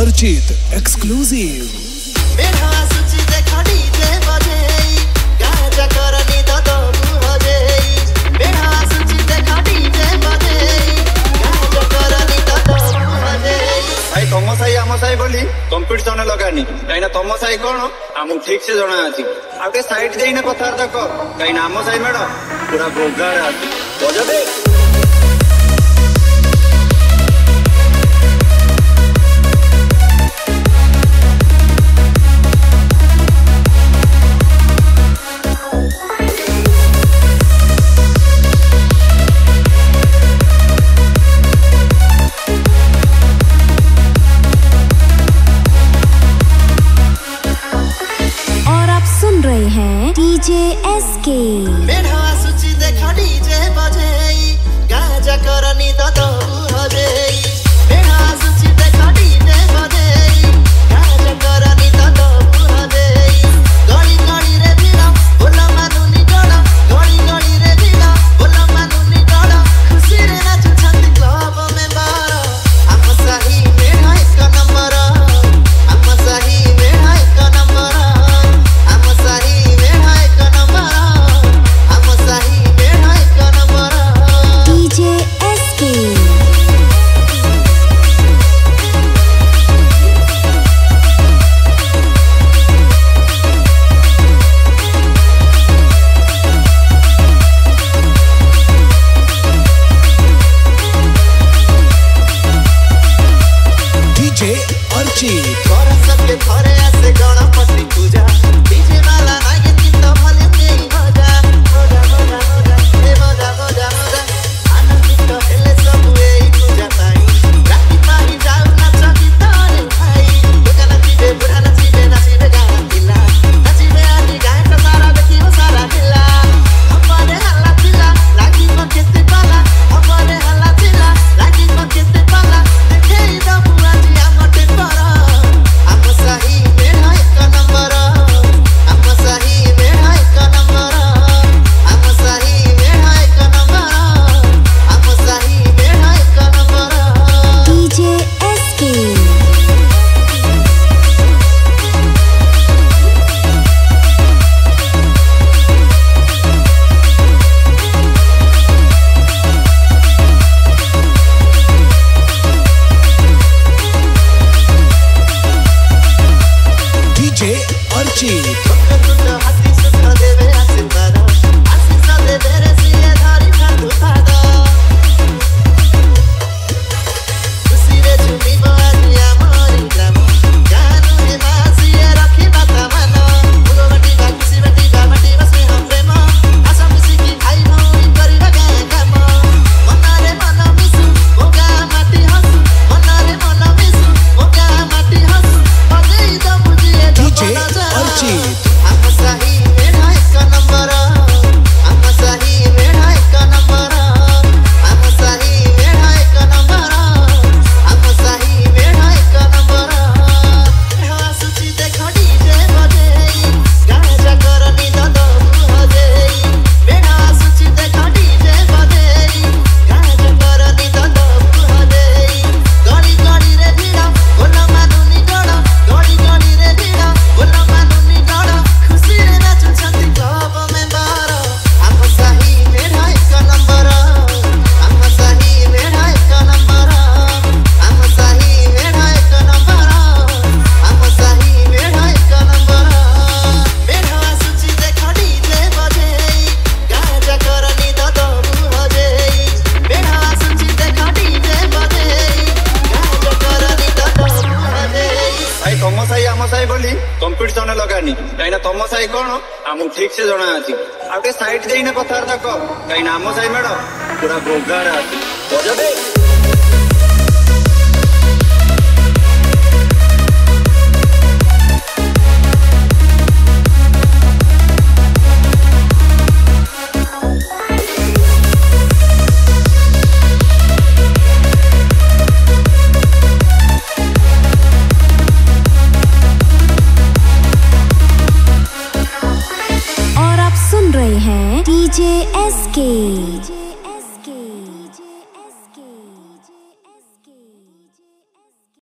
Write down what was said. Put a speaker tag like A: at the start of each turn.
A: Archit exclusive.
B: तम साई आम साई बोली कंपिटिशन लगानी कहीं तम साई कौन आम ठीक से जना अच्छी आगे साइड देना कथबार्ता कर कहीं आम साई मेड़ पूरा गोगाड़ बजे
C: डीजे एसके
D: मेढ़ा सूची देखा डीजे बजेई गाजा करनी तो हजेई मेढ़ा सूची देखा डीजे बजेई गाजा करनी तो हजेई गली गली रे भीड़ बोला मानुनी गड़ गली गली रे भीड़ बोला मानुनी गड़ खुशी रे नाचुछंती क्लब में बार हम सही मेढ़ा एक नंबर हम सही मेढ़ा एक नंबर हम सही
C: डीजे एसके
A: डीजे अर्चित
D: सबके घरे आसे गणपति पूजा डीजे वाला नागे चिंता भले मेरी मजा मजा मजा मजा ए मजा मजा मजा आनंदित हेले सब एई पूजा पाई राती पाही जाऊ नाच गीतरे भाई दुकान जीवे बुढ़ा नाचिबे नाचिबे गाना दिला नाचिबे आदि गाय का सारा देखियो सारा हिला हमारे हल्ला चिल्ला लागी को केते पाला हमारे हल्ला चिल्ला लागी को केते पाला देखे इदा बुआ जी आमटे पर हम सही मेढ़ा एक नंबर हम सही मेढ़ा एक नंबर हम सही मेढ़ा एक नंबर हम सही मेढ़ा एक number
C: DJ SK
A: DJ Archit
D: हाथी सुख देवे आशीर्वाद आशीष देवे रे सिए धारी ठाकुर पाद खुशी रे झुमी बाजिया मोरी ग्राम गानु हे बासिए रखी बाता मन भगवती बा खुशी बटी बा मटी बसे हम प्रेम आशा खुशी की भाई भौरी करिबा गाय काम मनारे मन मिसु ओगा माटी हसु मनारे मन मिसु ओगा माटी हसु बजेई द बुझिए
A: डीजे अर्चित
D: हम सही मेढ़ा एक नंबर हम सही मेढ़ा एक नंबर हम सही मेढ़ा एक नंबर हम सही मेढ़ा एक नंबर मेढ़ा सूची देखा डीजे बजेई गाजा करनी तो हजेई मेढ़ा सूची देखा डीजे बजेई गाजा करनी तो हजेई गली गली रे भीड़ बोला मानुनी गड़ गली गली रे भीड़ बोला मानुनी गड़ खुशी रे नाचुछंती क्लब में बार हम सही मेढ़ा एक नंबर हम सही मेढ़ा एक नंबर हम सही मेढ़ा एक नंबर हम सही मेढ़ा एक नंबर मेढ़ा सूची देखा डीजे बजेई गाजा करनी तो हजेई मेढ़ा सूची देखा डीजे बजेई गाजा करनी तो हजेई
B: भाई तम साई आम साई बोली कंपिटिशन लगानी कहीं तम साई कौन आम ठीक से जना अच्छी आगे साइड देना कथबार्ता कर कहीं आम साई मेड़ पूरा गोगाड़ बजे
C: डीजे एसके।